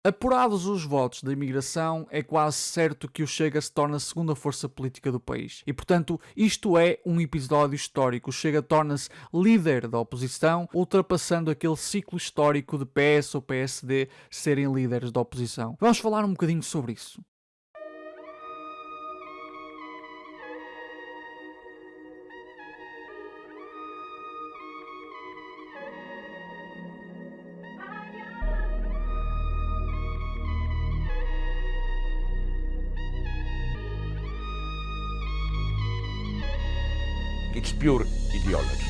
Apurados os votos da imigração, é quase certo que o Chega se torna a segunda força política do país. E, portanto, isto é um episódio histórico. O Chega torna-se líder da oposição, ultrapassando aquele ciclo histórico de PS ou PSD serem líderes da oposição. Vamos falar um bocadinho sobre isso. It's pure ideology.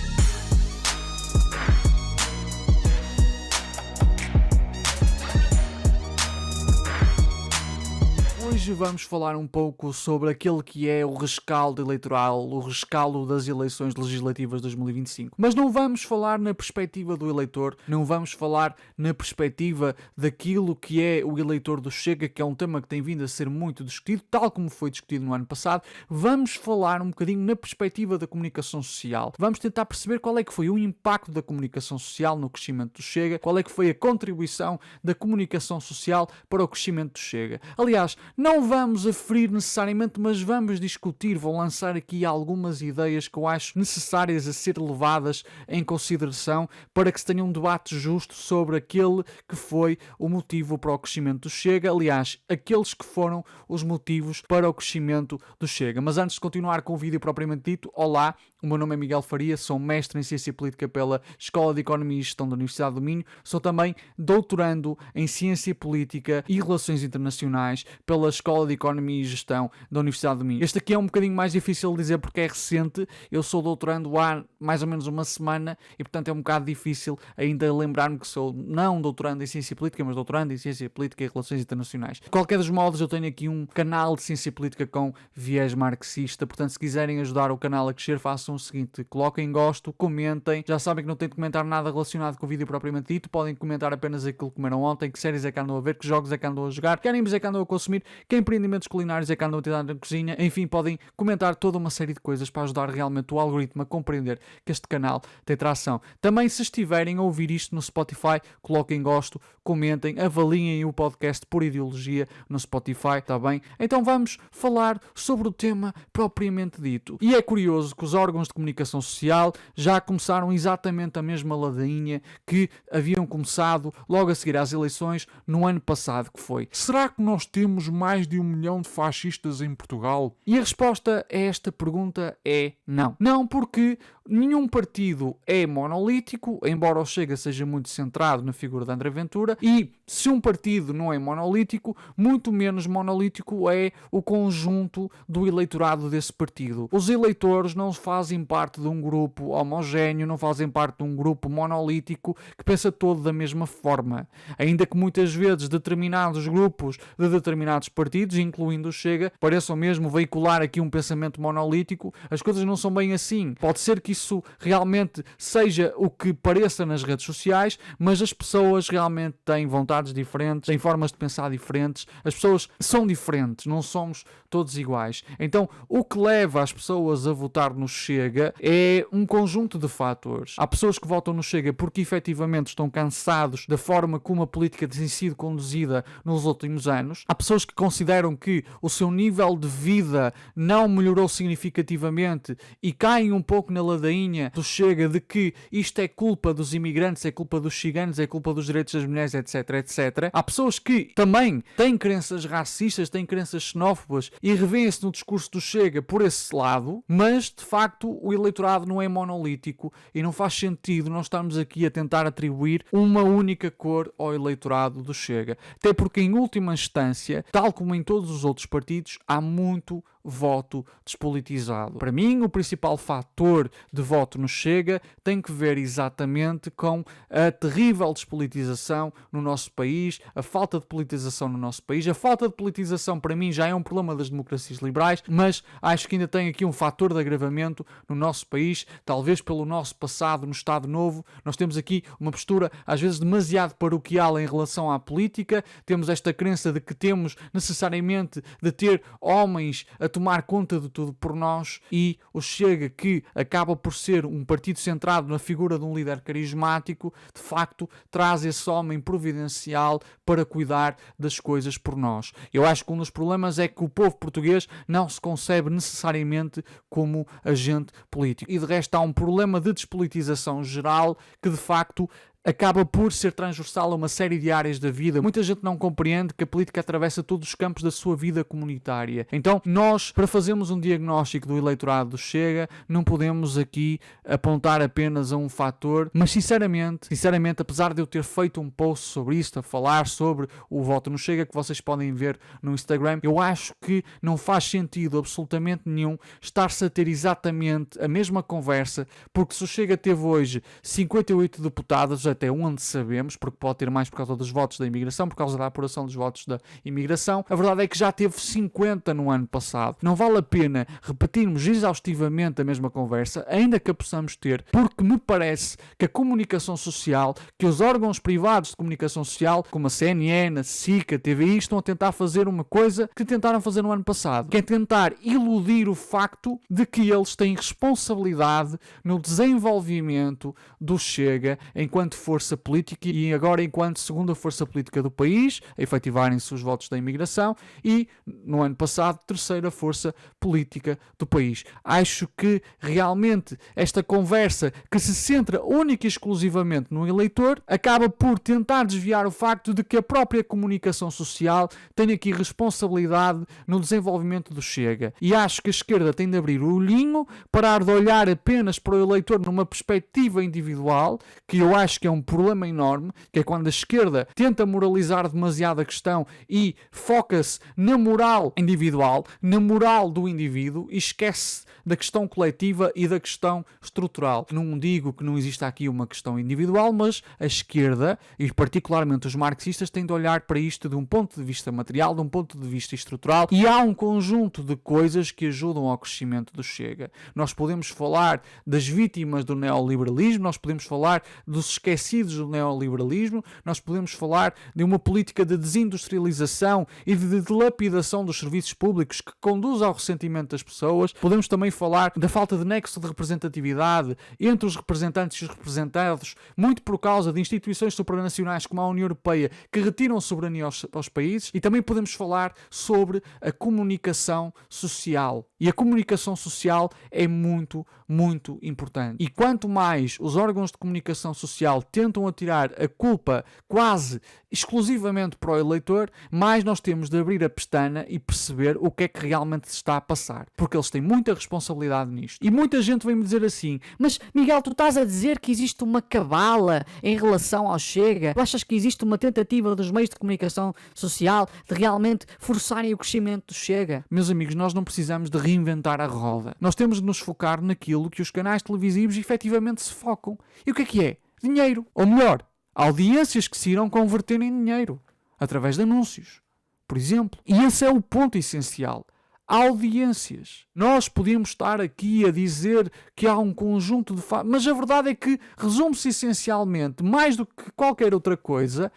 Hoje vamos falar um pouco sobre aquele que é o rescaldo eleitoral, o rescaldo das eleições legislativas de 2025. Mas não vamos falar na perspectiva do eleitor, não vamos falar na perspectiva daquilo que é o eleitor do Chega, que é um tema que tem vindo a ser muito discutido, tal como foi discutido no ano passado. Vamos falar um bocadinho na perspectiva da comunicação social. Vamos tentar perceber qual é que foi o impacto da comunicação social no crescimento do Chega, qual é que foi a contribuição da comunicação social para o crescimento do Chega. Aliás, não vamos aferir necessariamente, mas vamos discutir, vou lançar aqui algumas ideias que eu acho necessárias a ser levadas em consideração para que se tenha um debate justo sobre aquele que foi o motivo para o crescimento do Chega, aliás, aqueles que foram os motivos para o crescimento do Chega. Mas antes de continuar com o vídeo propriamente dito, olá, o meu nome é Miguel Faria, sou mestre em Ciência Política pela Escola de Economia e Gestão da Universidade do Minho, sou também doutorando em Ciência Política e Relações Internacionais pela Escola de Economia e Gestão da Universidade do Minho. Este aqui é um bocadinho mais difícil de dizer porque é recente, eu sou doutorando há mais ou menos uma semana e portanto é um bocado difícil ainda lembrar-me que sou não doutorando em Ciência Política, mas doutorando em Ciência Política e Relações Internacionais. De qualquer dos modos, eu tenho aqui um canal de Ciência Política com viés marxista, portanto se quiserem ajudar o canal a crescer, façam o seguinte, coloquem gosto, comentem, já sabem que não têm de comentar nada relacionado com o vídeo propriamente dito, podem comentar apenas aquilo que comeram ontem, que séries é que andam a ver, que jogos é que andam a jogar, que animes é que andam a consumir, que empreendimentos culinários é que andam a tirar na cozinha, enfim, podem comentar toda uma série de coisas para ajudar realmente o algoritmo a compreender que este canal tem tração. Também, se estiverem a ouvir isto no Spotify, coloquem gosto, comentem, avaliem o podcast Por Ideologia no Spotify, está bem? Então vamos falar sobre o tema propriamente dito. E é curioso que os órgãos de comunicação social já começaram exatamente a mesma ladainha que haviam começado logo a seguir às eleições no ano passado, que foi: será que nós temos mais de 1 milhão de fascistas em Portugal? E a resposta a esta pergunta é não. Não, porque nenhum partido é monolítico, embora o Chega seja muito centrado na figura de André Ventura, e se um partido não é monolítico, muito menos monolítico é o conjunto do eleitorado desse partido. Os eleitores não fazem parte de um grupo homogéneo, não fazem parte de um grupo monolítico que pensa todo da mesma forma. Ainda que muitas vezes determinados grupos de determinados partidos, incluindo o Chega, pareçam mesmo veicular aqui um pensamento monolítico, as coisas não são bem assim. Pode ser que isso realmente seja o que pareça nas redes sociais, mas as pessoas realmente têm vontades diferentes, têm formas de pensar diferentes, as pessoas são diferentes, não somos todos iguais. Então, o que leva as pessoas a votar no Chega é um conjunto de fatores. Há pessoas que votam no Chega porque efetivamente estão cansados da forma como a política tem sido conduzida nos últimos anos. Há pessoas que consideram que o seu nível de vida não melhorou significativamente e caem um pouco na ladainha do Chega de que isto é culpa dos imigrantes, é culpa dos ciganos, é culpa dos direitos das mulheres, etc, etc. Há pessoas que também têm crenças racistas, têm crenças xenófobas e revêem-se no discurso do Chega por esse lado, mas de facto o eleitorado não é monolítico e não faz sentido nós estarmos aqui a tentar atribuir uma única cor ao eleitorado do Chega. Até porque em última instância, tal como em todos os outros partidos, há muito voto despolitizado. Para mim, o principal fator de voto no Chega tem que ver exatamente com a terrível despolitização no nosso país, a falta de politização no nosso país. A falta de politização, para mim, já é um problema das democracias liberais, mas acho que ainda tem aqui um fator de agravamento no nosso país, talvez pelo nosso passado no Estado Novo. Nós temos aqui uma postura, às vezes, demasiado paroquial em relação à política. Temos esta crença de que temos necessariamente de ter homens a tomar conta de tudo por nós, e o Chega, que acaba por ser um partido centrado na figura de um líder carismático, de facto traz esse homem providencial para cuidar das coisas por nós. Eu acho que um dos problemas é que o povo português não se concebe necessariamente como agente político. E de resto há um problema de despolitização geral que de facto acaba por ser transversal a uma série de áreas da vida. Muita gente não compreende que a política atravessa todos os campos da sua vida comunitária. Então, nós, para fazermos um diagnóstico do eleitorado do Chega, não podemos aqui apontar apenas a um fator, mas sinceramente, apesar de eu ter feito um post sobre isto, a falar sobre o voto no Chega, que vocês podem ver no Instagram, eu acho que não faz sentido absolutamente nenhum estar-se a ter exatamente a mesma conversa, porque se o Chega teve hoje 58 deputados, até onde sabemos, porque pode ter mais por causa dos votos da imigração, por causa da apuração dos votos da imigração. A verdade é que já teve 50 no ano passado. Não vale a pena repetirmos exaustivamente a mesma conversa, ainda que a possamos ter, porque me parece que a comunicação social, que os órgãos privados de comunicação social, como a CNN, a SIC, a TVI, estão a tentar fazer uma coisa que tentaram fazer no ano passado, que é tentar iludir o facto de que eles têm responsabilidade no desenvolvimento do Chega enquanto força política e agora enquanto segunda força política do país, a efetivarem-se os votos da imigração, e no ano passado terceira força política do país. Acho que realmente esta conversa, que se centra única e exclusivamente no eleitor, acaba por tentar desviar o facto de que a própria comunicação social tem aqui responsabilidade no desenvolvimento do Chega. E acho que a esquerda tem de abrir o olhinho, parar de olhar apenas para o eleitor numa perspectiva individual, que eu acho que é um problema enorme, que é quando a esquerda tenta moralizar demasiado a questão e foca-se na moral individual, na moral do indivíduo, e esquece da questão coletiva e da questão estrutural. Não digo que não exista aqui uma questão individual, mas a esquerda, e particularmente os marxistas, têm de olhar para isto de um ponto de vista material, de um ponto de vista estrutural, e há um conjunto de coisas que ajudam ao crescimento do Chega. Nós podemos falar das vítimas do neoliberalismo, nós podemos falar dos esquecidos do neoliberalismo, nós podemos falar de uma política de desindustrialização e de dilapidação dos serviços públicos que conduz ao ressentimento das pessoas. Podemos também falar da falta de nexo de representatividade entre os representantes e os representados, muito por causa de instituições supranacionais como a União Europeia, que retiram soberania aos países. E também podemos falar sobre a comunicação social. E a comunicação social é muito, muito importante. E quanto mais os órgãos de comunicação social tentam atirar a culpa quase exclusivamente para o eleitor, mais nós temos de abrir a pestana e perceber o que é que realmente se está a passar. Porque eles têm muita responsabilidade nisto. E muita gente vem-me dizer assim: mas Miguel, tu estás a dizer que existe uma cabala em relação ao Chega? Tu achas que existe uma tentativa dos meios de comunicação social de realmente forçarem o crescimento do Chega? Meus amigos, nós não precisamos de reinventar a roda. Nós temos de nos focar naquilo que os canais televisivos efetivamente se focam. E o que é? Dinheiro. Ou melhor, audiências que se irão converter em dinheiro através de anúncios, por exemplo. E esse é o ponto essencial. Audiências. Nós podemos estar aqui a dizer que há um conjunto de fatos, mas a verdade é que resume-se essencialmente, mais do que qualquer outra coisa,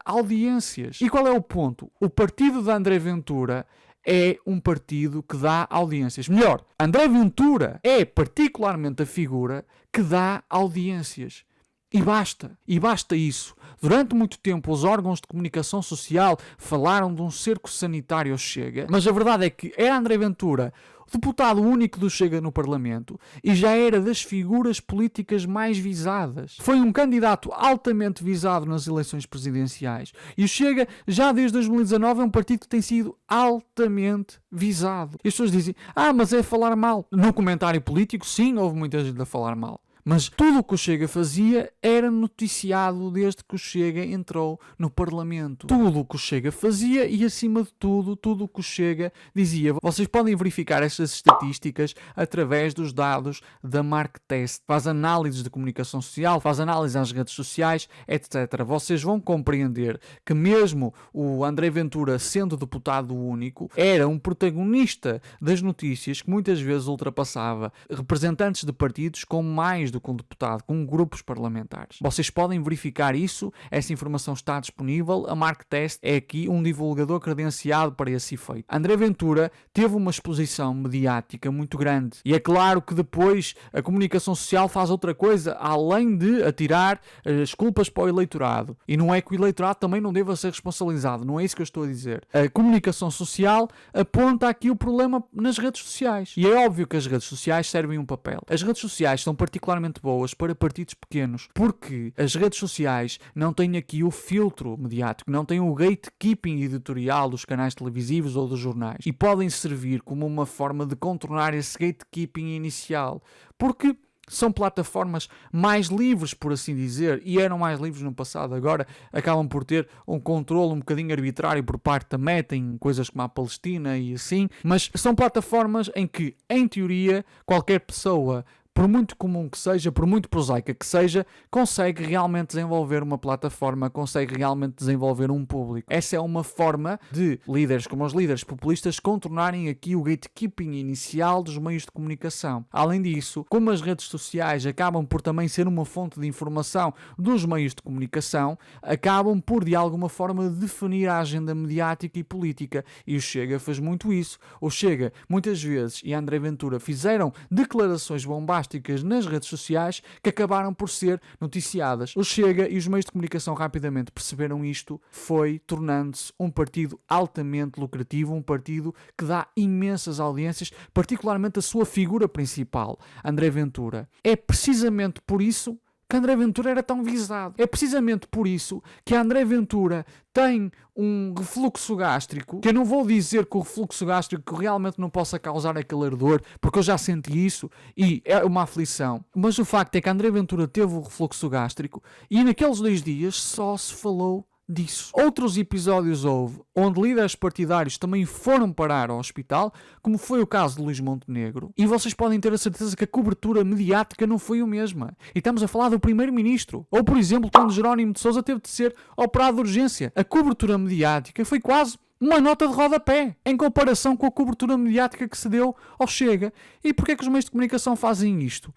a audiências. E qual é o ponto? O partido de André Ventura é um partido que dá audiências. Melhor, André Ventura é particularmente a figura que dá audiências. E basta isso. Durante muito tempo os órgãos de comunicação social falaram de um cerco sanitário ao Chega, mas a verdade é que era André Ventura o deputado único do Chega no Parlamento e já era das figuras políticas mais visadas. Foi um candidato altamente visado nas eleições presidenciais. E o Chega, já desde 2019, é um partido que tem sido altamente visado. E as pessoas dizem: mas é falar mal. No comentário político, sim, houve muita gente a falar mal. Mas tudo o que o Chega fazia era noticiado desde que o Chega entrou no Parlamento. Tudo o que o Chega fazia e, acima de tudo, tudo o que o Chega dizia. Vocês podem verificar estas estatísticas através dos dados da Marktest. Faz análises de comunicação social, faz análise às redes sociais, etc. Vocês vão compreender que mesmo o André Ventura, sendo deputado único, era um protagonista das notícias que muitas vezes ultrapassava representantes de partidos com mais do que um deputado, com grupos parlamentares. Vocês podem verificar isso, essa informação está disponível, a Mark Test é aqui um divulgador credenciado para esse efeito. André Ventura teve uma exposição mediática muito grande e é claro que depois a comunicação social faz outra coisa, além de atirar as culpas para o eleitorado. E não é que o eleitorado também não deva ser responsabilizado, não é isso que eu estou a dizer. A comunicação social aponta aqui o problema nas redes sociais. E é óbvio que as redes sociais servem um papel. As redes sociais são particularmente boas para partidos pequenos, porque as redes sociais não têm aqui o filtro mediático, não têm o gatekeeping editorial dos canais televisivos ou dos jornais. E podem servir como uma forma de contornar esse gatekeeping inicial. Porque são plataformas mais livres, por assim dizer, e eram mais livres no passado. Agora acabam por ter um controle um bocadinho arbitrário por parte da Meta, em coisas como a Palestina e assim, mas são plataformas em que, em teoria, qualquer pessoa, por muito comum que seja, por muito prosaica que seja, consegue realmente desenvolver uma plataforma, consegue realmente desenvolver um público. Essa é uma forma de líderes como os líderes populistas contornarem aqui o gatekeeping inicial dos meios de comunicação. Além disso, como as redes sociais acabam por também ser uma fonte de informação dos meios de comunicação, acabam por de alguma forma definir a agenda mediática e política. E o Chega fez muito isso. O Chega, muitas vezes, e André Ventura fizeram declarações bombásticas nas redes sociais que acabaram por ser noticiadas. O Chega e os meios de comunicação rapidamente perceberam isto, foi tornando-se um partido altamente lucrativo, um partido que dá imensas audiências, particularmente a sua figura principal, André Ventura. É precisamente por isso que André Ventura era tão visado. É precisamente por isso que André Ventura tem um refluxo gástrico, que eu não vou dizer que o refluxo gástrico realmente não possa causar aquele ardor, porque eu já senti isso e é uma aflição. Mas o facto é que André Ventura teve o refluxo gástrico e naqueles 2 dias só se falou disso. Outros episódios houve onde líderes partidários também foram parar ao hospital, como foi o caso de Luís Montenegro, e vocês podem ter a certeza que a cobertura mediática não foi a mesma. E estamos a falar do primeiro-ministro. Ou, por exemplo, quando Jerónimo de Sousa teve de ser operado de urgência. A cobertura mediática foi quase uma nota de rodapé em comparação com a cobertura mediática que se deu ao Chega. E porquê é que os meios de comunicação fazem isto?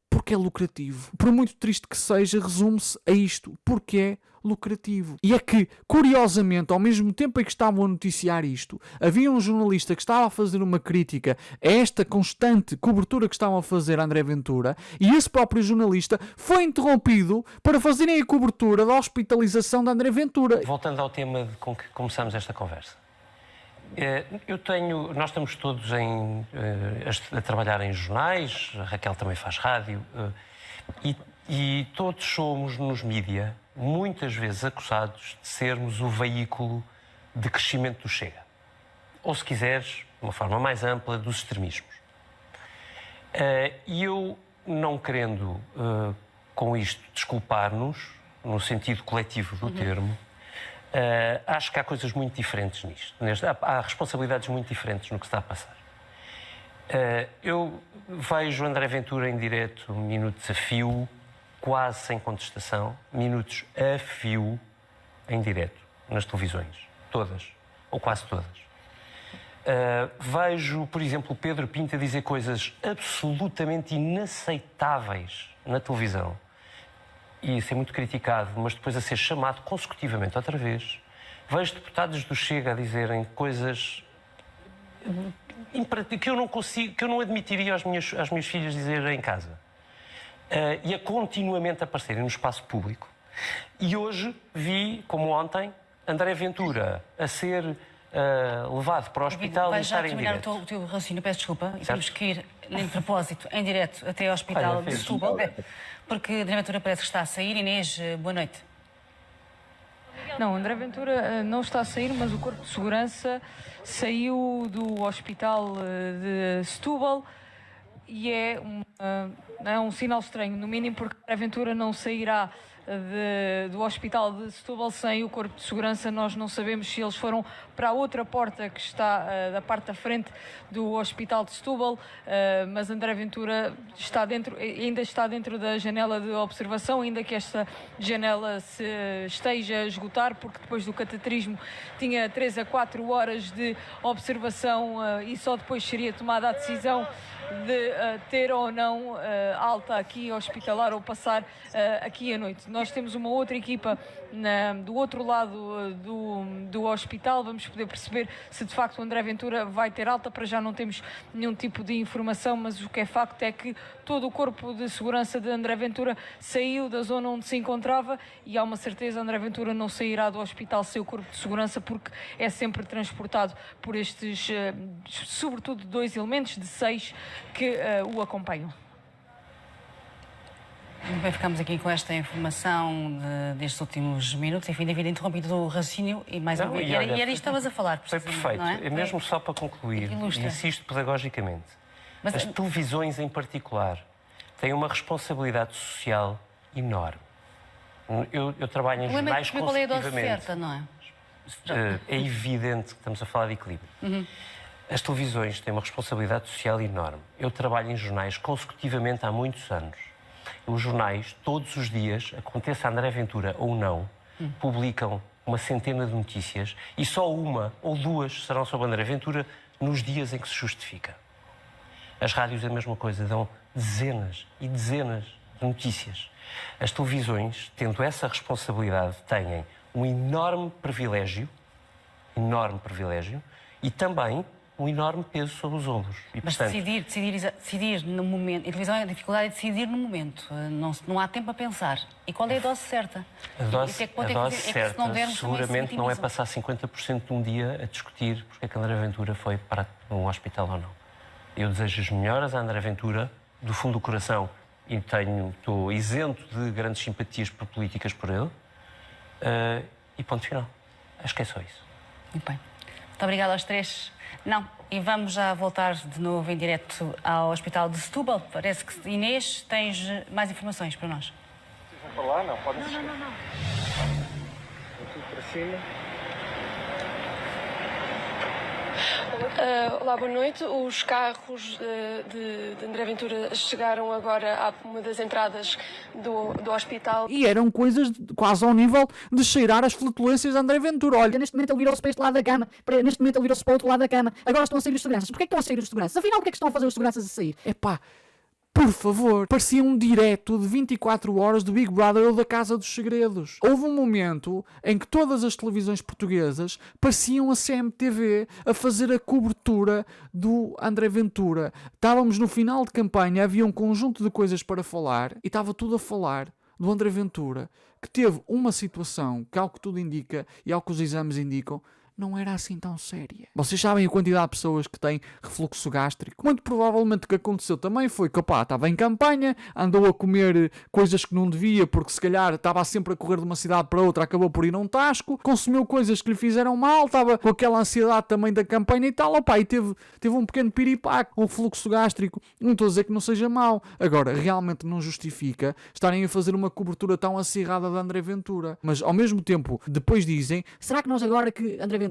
Porque é lucrativo. Por muito triste que seja, resume-se a isto. Porque é lucrativo. E é que, curiosamente, ao mesmo tempo em que estavam a noticiar isto, havia um jornalista que estava a fazer uma crítica a esta constante cobertura que estavam a fazer a André Ventura, e esse próprio jornalista foi interrompido para fazerem a cobertura da hospitalização de André Ventura. Voltando ao tema com que começamos esta conversa. Nós estamos todos a trabalhar em jornais, a Raquel também faz rádio, e todos somos nos mídia muitas vezes acusados de sermos o veículo de crescimento do Chega. Ou, se quiseres, de uma forma mais ampla, dos extremismos. E eu, não querendo com isto desculpar-nos, no sentido coletivo do termo, acho que há coisas muito diferentes nisto. Há responsabilidades muito diferentes no que está a passar. Eu vejo André Ventura em direto, minutos a fio, quase sem contestação, minutos a fio, em direto, nas televisões. Todas, ou quase todas. Vejo, por exemplo, Pedro Pinto a dizer coisas absolutamente inaceitáveis na televisão e a ser muito criticado, mas depois a ser chamado consecutivamente outra vez. Vejo deputados do Chega a dizerem coisas que eu não consigo, que eu não admitiria às minhas filhas dizer em casa. E a continuamente aparecerem no espaço público. E hoje vi, como ontem, André Ventura a ser levado para o hospital e estar em direto. Vai já terminar o teu raciocínio, peço desculpa. E temos que ir, em propósito, em direto até ao hospital de Setúbal, porque André Ventura parece que está a sair. Inês, boa noite. Não, André Ventura não está a sair, mas o Corpo de Segurança saiu do hospital de Setúbal e é um sinal estranho, no mínimo, porque André Ventura não sairá do hospital de Setúbal sem o Corpo de Segurança. Nós não sabemos se eles foram para a outra porta que está da parte da frente do hospital de Setúbal, mas André Ventura ainda está dentro da janela de observação, ainda que esta janela se esteja a esgotar, porque depois do cateterismo tinha 3 a 4 horas de observação e só depois seria tomada a decisão de ter ou não alta aqui hospitalar ou passar aqui a noite. Nós temos uma outra equipa do outro lado do hospital, vamos poder perceber se de facto o André Ventura vai ter alta. Para já não temos nenhum tipo de informação, mas o que é facto é que todo o corpo de segurança de André Ventura saiu da zona onde se encontrava e há uma certeza, André Ventura não sairá do hospital sem o corpo de segurança, porque é sempre transportado por estes, sobretudo 2 elementos de 6 que o acompanham. Muito bem, ficamos aqui com esta informação destes últimos minutos. Enfim, devido interrompido o raciocínio e mais uma vez. E era isto que estavas a falar. Foi perfeito. Não é? É mesmo só para concluir, Ilustra. insisto pedagogicamente. Mas- As televisões em particular têm uma responsabilidade social enorme. Eu trabalho em O problema é jornais que qual é a dose consecutivamente. certa, não é? É evidente que estamos a falar de equilíbrio. As televisões têm uma responsabilidade social enorme. Eu trabalho em jornais consecutivamente há muitos anos. Os jornais, todos os dias, aconteça André Ventura ou não, publicam uma centena de notícias e só uma ou duas serão sobre André Ventura nos dias em que se justifica. As rádios é a mesma coisa, dão dezenas e dezenas de notícias. As televisões, tendo essa responsabilidade, têm um enorme privilégio e também um enorme peso sobre os ombros. E, Mas portanto, decidir no momento. A televisão, a dificuldade é decidir no momento. Não há tempo a pensar. E qual é a dose certa? a dose, E até que ponto a é que dose se certa não dermos também se seguramente não é vitimizam? passar 50% de um dia a discutir porque é que André Ventura foi para um hospital ou não. Eu desejo as melhoras a André Ventura, do fundo do coração, e estou isento de grandes simpatias políticas por ele, e ponto final. Acho que é só isso. Muito bem. Muito obrigada aos três. Não, e vamos já voltar de novo em direto ao Hospital de Setúbal. Parece que, Inês, tens mais informações para nós. Vocês vão para lá? Não, podem descer. Não. Tudo para cima. Olá, boa noite. Os carros de André Ventura chegaram agora a uma das entradas do hospital. E eram coisas quase ao nível de cheirar as flatulências de André Ventura. Olha, Neste momento ele virou-se para este lado da cama. Neste momento ele virou-se para o outro lado da cama. Agora estão a sair os seguranças. Porquê é que estão a sair os seguranças? Afinal, o que é que estão a fazer os seguranças a sair? epá, por favor, parecia um direto de 24 horas do Big Brother ou da Casa dos Segredos. Houve um momento em que todas as televisões portuguesas pareciam a CMTV a fazer a cobertura do André Ventura. Estávamos no final de campanha, havia um conjunto de coisas para falar e estava tudo a falar do André Ventura, que teve uma situação que, ao que tudo indica e ao que os exames indicam, não era assim tão séria. Vocês sabem a quantidade de pessoas que têm refluxo gástrico? Muito provavelmente o que aconteceu também foi que, opá, estava em campanha, andou a comer coisas que não devia, porque se calhar estava sempre a correr de uma cidade para outra, acabou por ir a um tasco, consumiu coisas que lhe fizeram mal, estava com aquela ansiedade também da campanha e tal, opá, e teve um pequeno piripaque, um refluxo gástrico. Não estou a dizer que não seja mau. Agora, realmente não justifica estarem a fazer uma cobertura tão acirrada de André Ventura. Mas, ao mesmo tempo, depois dizem: Será que nós agora que André Ventura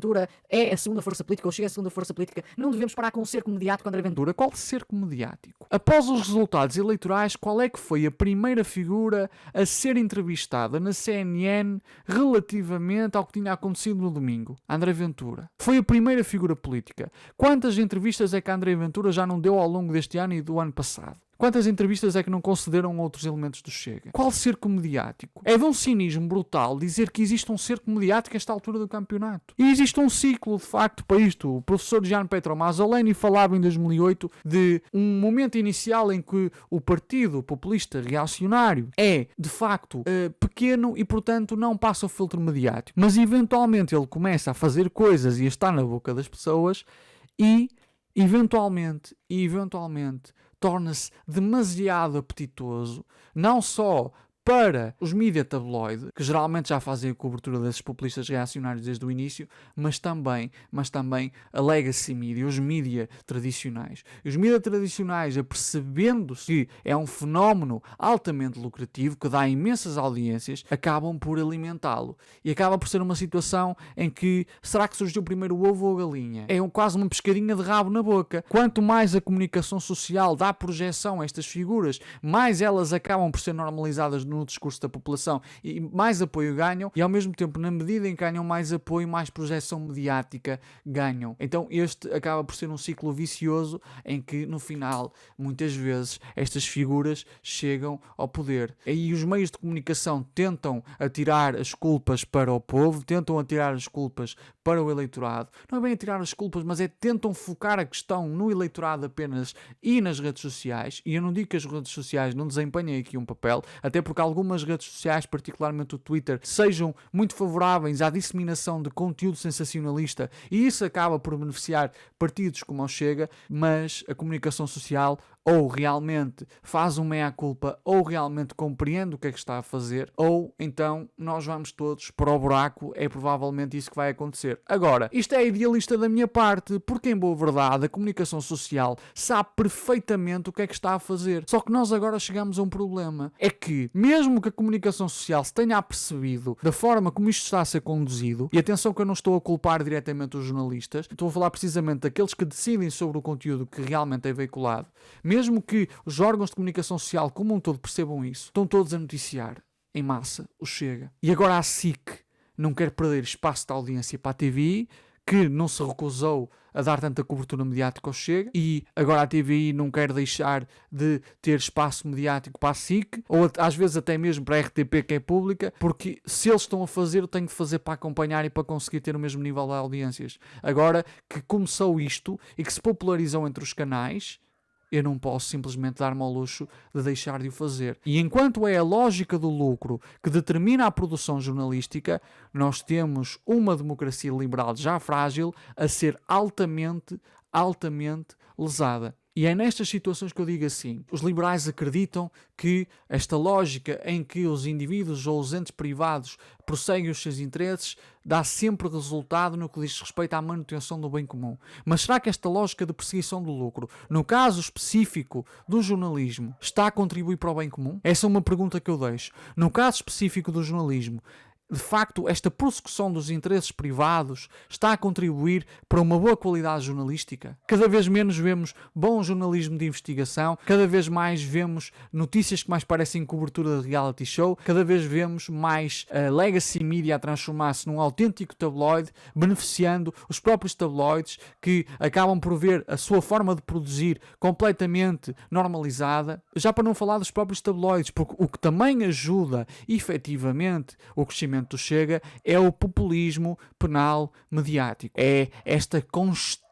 é a segunda força política ou chega a segunda força política, não devemos parar com o cerco mediático André Ventura? qual cerco mediático? Após os resultados eleitorais, qual é que foi a primeira figura a ser entrevistada na CNN relativamente ao que tinha acontecido no domingo? André Ventura. Foi a primeira figura política. Quantas entrevistas é que André Ventura já não deu ao longo deste ano e do ano passado? Quantas entrevistas é que não concederam outros elementos do Chega? Qual cerco mediático? É de um cinismo brutal dizer que existe um cerco mediático a esta altura do campeonato. E existe um ciclo, de facto, para isto. O professor Gian Pietro Mazzoleni falava em 2008 de um momento inicial em que o Partido Populista Reacionário é, de facto, pequeno e, portanto, não passa o filtro mediático. Mas, eventualmente, ele começa a fazer coisas e a estar na boca das pessoas e, eventualmente, torna-se demasiado apetitoso, não só para os mídia tabloide, que geralmente já fazem a cobertura desses populistas reacionários desde o início, mas também a legacy media, os mídia tradicionais. E os mídia tradicionais, apercebendo-se que é um fenómeno altamente lucrativo, que dá imensas audiências, acabam por alimentá-lo. E acaba por ser uma situação em que, será que surgiu primeiro o ovo ou a galinha? É quase uma pescadinha de rabo na boca. Quanto mais a comunicação social dá projeção a estas figuras, mais elas acabam por ser normalizadas no no discurso da população e mais apoio ganham, e ao mesmo tempo, na medida em que ganham mais apoio, mais projeção mediática ganham. Então este acaba por ser um ciclo vicioso em que no final, muitas vezes, estas figuras chegam ao poder. E os meios de comunicação tentam atirar as culpas para o povo, tentam atirar as culpas para o eleitorado. Não é bem atirar as culpas, mas tentam focar a questão no eleitorado apenas e nas redes sociais. E eu não digo que as redes sociais não desempenhem aqui um papel, até porque algumas redes sociais, particularmente o Twitter, sejam muito favoráveis à disseminação de conteúdo sensacionalista, e isso acaba por beneficiar partidos como o Chega, mas a comunicação social ou realmente faz um meia-culpa, ou realmente compreende o que é que está a fazer, ou então nós vamos todos para o buraco. É provavelmente isso que vai acontecer. Agora, isto é idealista da minha parte, porque em boa verdade a comunicação social sabe perfeitamente o que é que está a fazer. Só que nós agora chegamos a um problema. É que, mesmo que a comunicação social se tenha apercebido da forma como isto está a ser conduzido, e atenção que eu não estou a culpar diretamente os jornalistas, estou a falar precisamente daqueles que decidem sobre o conteúdo que realmente é veiculado, mesmo que os órgãos de comunicação social como um todo percebam isso, estão todos a noticiar em massa o Chega. E agora a SIC não quer perder espaço de audiência para a TVI, que não se recusou a dar tanta cobertura mediática ao Chega, e agora a TVI não quer deixar de ter espaço mediático para a SIC, ou às vezes até mesmo para a RTP, que é pública, porque se eles estão a fazer, eu tenho de fazer para acompanhar e para conseguir ter o mesmo nível de audiências. Agora que começou isto e que se popularizou entre os canais, eu não posso simplesmente dar-me ao luxo de deixar de o fazer. E enquanto é a lógica do lucro que determina a produção jornalística, nós temos uma democracia liberal já frágil a ser altamente lesada. E é nestas situações que eu digo assim: os liberais acreditam que esta lógica em que os indivíduos ou os entes privados prosseguem os seus interesses dá sempre resultado no que diz respeito à manutenção do bem comum. Mas será que esta lógica de perseguição do lucro, no caso específico do jornalismo, está a contribuir para o bem comum? Essa é uma pergunta que eu deixo. No caso específico do jornalismo, de facto, esta prossecução dos interesses privados está a contribuir para uma boa qualidade jornalística? Cada vez menos vemos bom jornalismo de investigação, cada vez mais vemos notícias que mais parecem cobertura de reality show, cada vez vemos mais a legacy media a transformar-se num autêntico tabloide, beneficiando os próprios tabloides, que acabam por ver a sua forma de produzir completamente normalizada, já para não falar dos próprios tabloides, porque o que também ajuda efetivamente o crescimento do Chega é o populismo penal mediático. É esta constante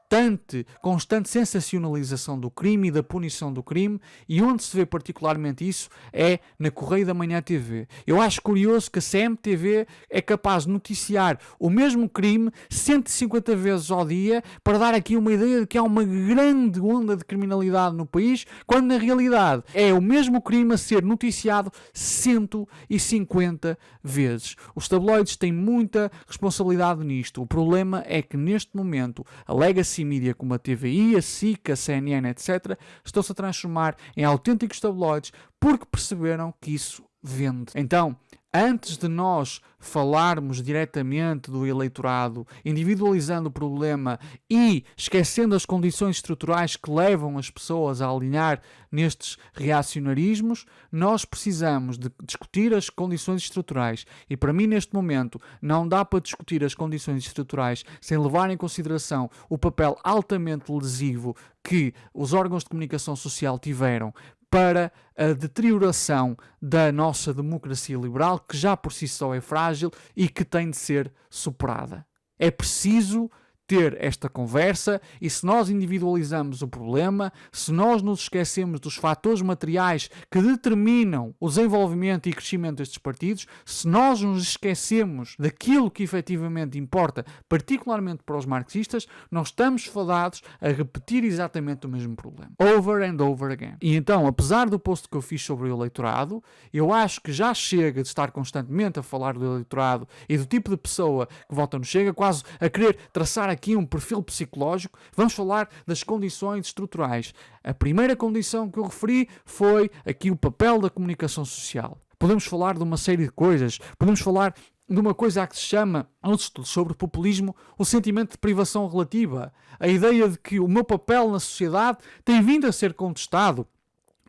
sensacionalização do crime e da punição do crime, e onde se vê particularmente isso é na Correio da Manhã TV. Eu acho curioso que a CMTV é capaz de noticiar o mesmo crime 150 vezes ao dia para dar aqui uma ideia de que há uma grande onda de criminalidade no país, quando na realidade é o mesmo crime a ser noticiado 150 vezes. Os tabloides têm muita responsabilidade nisto. O problema é que neste momento a legacy mídia como a TVI, a SIC, a CNN, etc., estão-se a transformar em autênticos tabloides porque perceberam que isso vende. Então, antes de nós falarmos diretamente do eleitorado, individualizando o problema e esquecendo as condições estruturais que levam as pessoas a alinhar nestes reacionarismos, nós precisamos de discutir as condições estruturais. E para mim, neste momento, não dá para discutir as condições estruturais sem levar em consideração o papel altamente lesivo que os órgãos de comunicação social tiveram para a deterioração da nossa democracia liberal, que já por si só é frágil e que tem de ser superada. É preciso ter esta conversa, e se nós individualizamos o problema, se nós nos esquecemos dos fatores materiais que determinam o desenvolvimento e crescimento destes partidos, se nós nos esquecemos daquilo que efetivamente importa, particularmente para os marxistas, nós estamos fadados a repetir exatamente o mesmo problema. Over and over again. E então, apesar do post que eu fiz sobre o eleitorado, eu acho que já chega de estar constantemente a falar do eleitorado e do tipo de pessoa que vota no Chega, quase a querer traçar aqui um perfil psicológico. Vamos falar das condições estruturais. A primeira condição que eu referi foi aqui o papel da comunicação social. Podemos falar de uma série de coisas. Podemos falar de uma coisa que se chama, nos estudos sobre populismo, o sentimento de privação relativa. A ideia de que o meu papel na sociedade tem vindo a ser contestado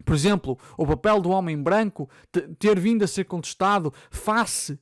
Por exemplo, o papel do homem branco ter vindo a ser contestado face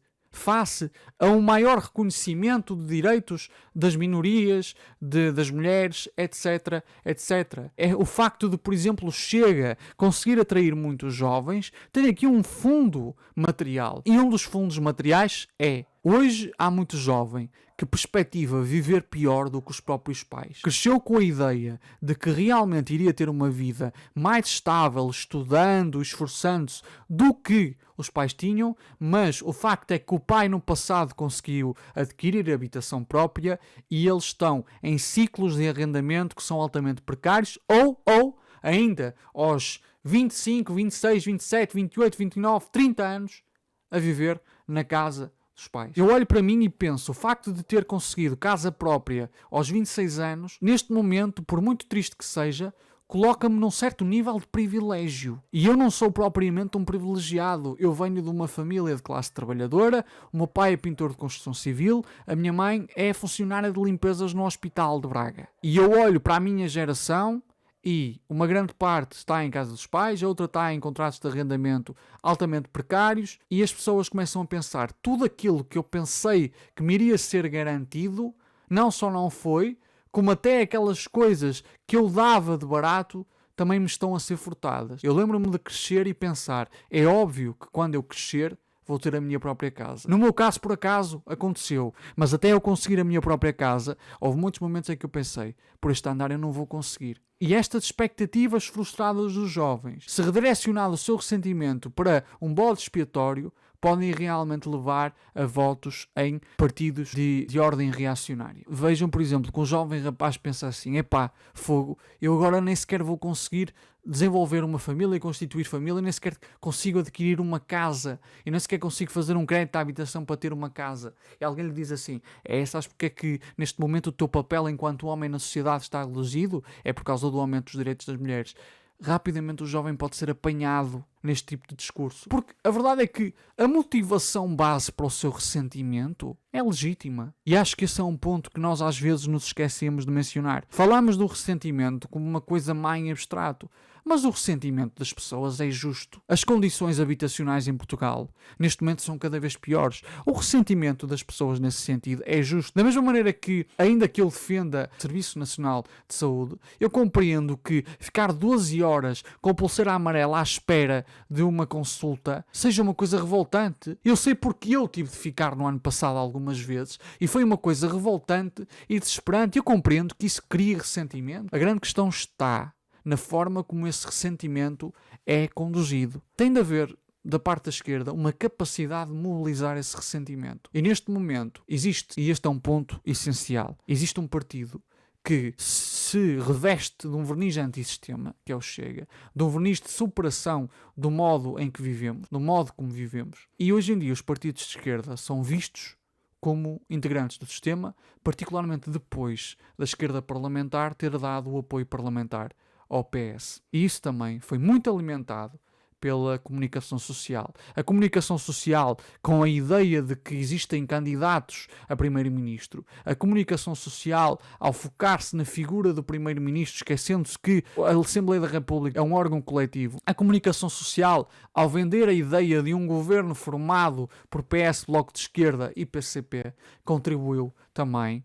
a um maior reconhecimento de direitos das minorias, das mulheres, etc, etc. É o facto de, por exemplo, Chega conseguir atrair muitos jovens, tem aqui um fundo material. E um dos fundos materiais é: hoje há muito jovem que perspectiva viver pior do que os próprios pais. Cresceu com a ideia de que realmente iria ter uma vida mais estável, estudando, esforçando-se, do que os pais tinham, mas o facto é que o pai no passado conseguiu adquirir habitação própria e eles estão em ciclos de arrendamento que são altamente precários ou ainda aos 25, 26, 27, 28, 29, 30 anos a viver na casa dos pais. Eu olho para mim e penso, o facto de ter conseguido casa própria aos 26 anos, neste momento, por muito triste que seja, coloca-me num certo nível de privilégio. E eu não sou propriamente um privilegiado. Eu venho de uma família de classe trabalhadora, o meu pai é pintor de construção civil, a minha mãe é funcionária de limpezas no Hospital de Braga. E eu olho para a minha geração e uma grande parte está em casa dos pais, a outra está em contratos de arrendamento altamente precários, e as pessoas começam a pensar: tudo aquilo que eu pensei que me iria ser garantido, não só não foi, como até aquelas coisas que eu dava de barato também me estão a ser furtadas. Eu lembro-me de crescer e pensar: é óbvio que quando eu crescer vou ter a minha própria casa. No meu caso, por acaso, aconteceu. Mas até eu conseguir a minha própria casa, houve muitos momentos em que eu pensei: por este andar eu não vou conseguir. E estas expectativas frustradas dos jovens, se redirecionado o seu ressentimento para um bode expiatório, podem realmente levar a votos em partidos de ordem reacionária. Vejam, por exemplo, que um jovem rapaz pensa assim: epá, fogo, eu agora nem sequer vou conseguir desenvolver uma família e constituir família, nem sequer consigo adquirir uma casa, e nem sequer consigo fazer um crédito à habitação para ter uma casa. E alguém lhe diz assim: sabes porque é que neste momento o teu papel enquanto homem na sociedade está reduzido? É por causa do aumento dos direitos das mulheres. Rapidamente o jovem pode ser apanhado neste tipo de discurso. Porque a verdade é que a motivação base para o seu ressentimento é legítima. E acho que esse é um ponto que nós às vezes nos esquecemos de mencionar. Falamos do ressentimento como uma coisa má em abstrato, mas o ressentimento das pessoas é justo. As condições habitacionais em Portugal neste momento são cada vez piores. O ressentimento das pessoas nesse sentido é justo. Da mesma maneira que, ainda que eu defenda o Serviço Nacional de Saúde, eu compreendo que ficar 12 horas com a pulseira amarela à espera de uma consulta seja uma coisa revoltante. Eu sei porque eu tive de ficar no ano passado algumas vezes e foi uma coisa revoltante e desesperante. Eu compreendo que isso cria ressentimento. A grande questão está na forma como esse ressentimento é conduzido. Tem de haver, da parte da esquerda, uma capacidade de mobilizar esse ressentimento. E neste momento existe, e este é um ponto essencial, existe um partido que se reveste de um verniz antissistema, que é o Chega, de um verniz de superação do modo em que vivemos, do modo como vivemos. E hoje em dia os partidos de esquerda são vistos como integrantes do sistema, particularmente depois da esquerda parlamentar ter dado o apoio parlamentar ao PS. E isso também foi muito alimentado pela comunicação social. A comunicação social com a ideia de que existem candidatos a primeiro-ministro. A comunicação social ao focar-se na figura do primeiro-ministro, esquecendo-se que a Assembleia da República é um órgão coletivo. A comunicação social ao vender a ideia de um governo formado por PS, Bloco de Esquerda e PCP contribuiu também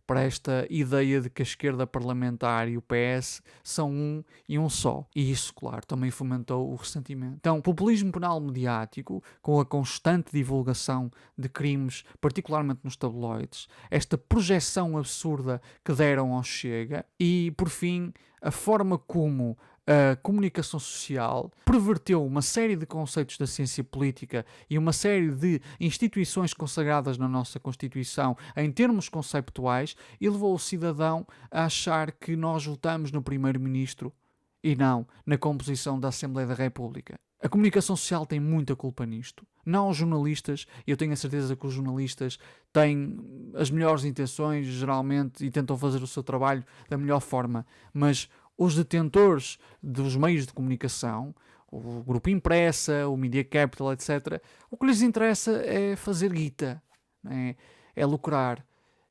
para esta ideia de que a esquerda parlamentar e o PS são um e um só. E isso, claro, também fomentou o ressentimento. Então, populismo penal mediático, com a constante divulgação de crimes, particularmente nos tabloides, esta projeção absurda que deram ao Chega e, por fim, a forma como a comunicação social perverteu uma série de conceitos da ciência política e uma série de instituições consagradas na nossa Constituição em termos conceptuais e levou o cidadão a achar que nós votamos no primeiro-ministro e não na composição da Assembleia da República. A comunicação social tem muita culpa nisto. Não os jornalistas, e eu tenho a certeza que os jornalistas têm as melhores intenções, geralmente, e tentam fazer o seu trabalho da melhor forma, mas os detentores dos meios de comunicação, o Grupo Impressa, o Media Capital, etc., o que lhes interessa é fazer guita, é lucrar.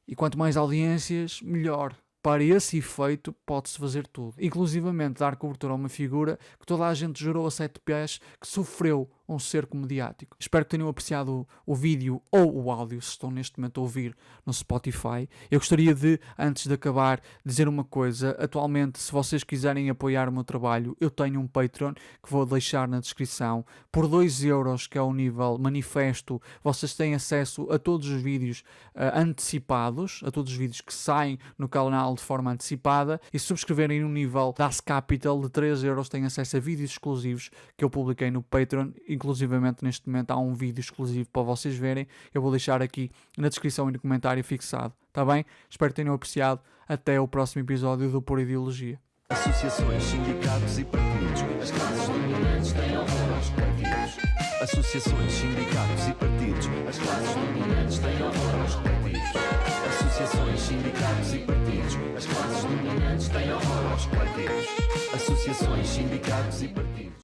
E quanto mais audiências, melhor para esse efeito pode-se fazer tudo, inclusivamente dar cobertura a uma figura que toda a gente jurou a 7 pés que sofreu um cerco mediático. Espero que tenham apreciado o vídeo ou o áudio, se estão neste momento a ouvir no Spotify. Eu gostaria de, antes de acabar, dizer uma coisa. Atualmente, se vocês quiserem apoiar o meu trabalho, eu tenho um Patreon que vou deixar na descrição. Por 2€, que é o nível manifesto, vocês têm acesso a todos os vídeos antecipados, a todos os vídeos que saem no canal de forma antecipada, e se subscreverem no nível Das Capital de 3€, têm acesso a vídeos exclusivos que eu publiquei no Patreon. Inclusivamente neste momento há um vídeo exclusivo para vocês verem. Eu vou deixar aqui na descrição e no comentário fixado. Está bem? Espero que tenham apreciado. Até o próximo episódio do Por Ideologia. Associações, sindicatos e partidos. As classes dominantes têm horror aos partidos. Associações, sindicatos e partidos. As classes dominantes têm horror aos partidos. Associações, sindicatos e partidos. As classes dominantes têm horror aos partidos. Associações, sindicatos e partidos.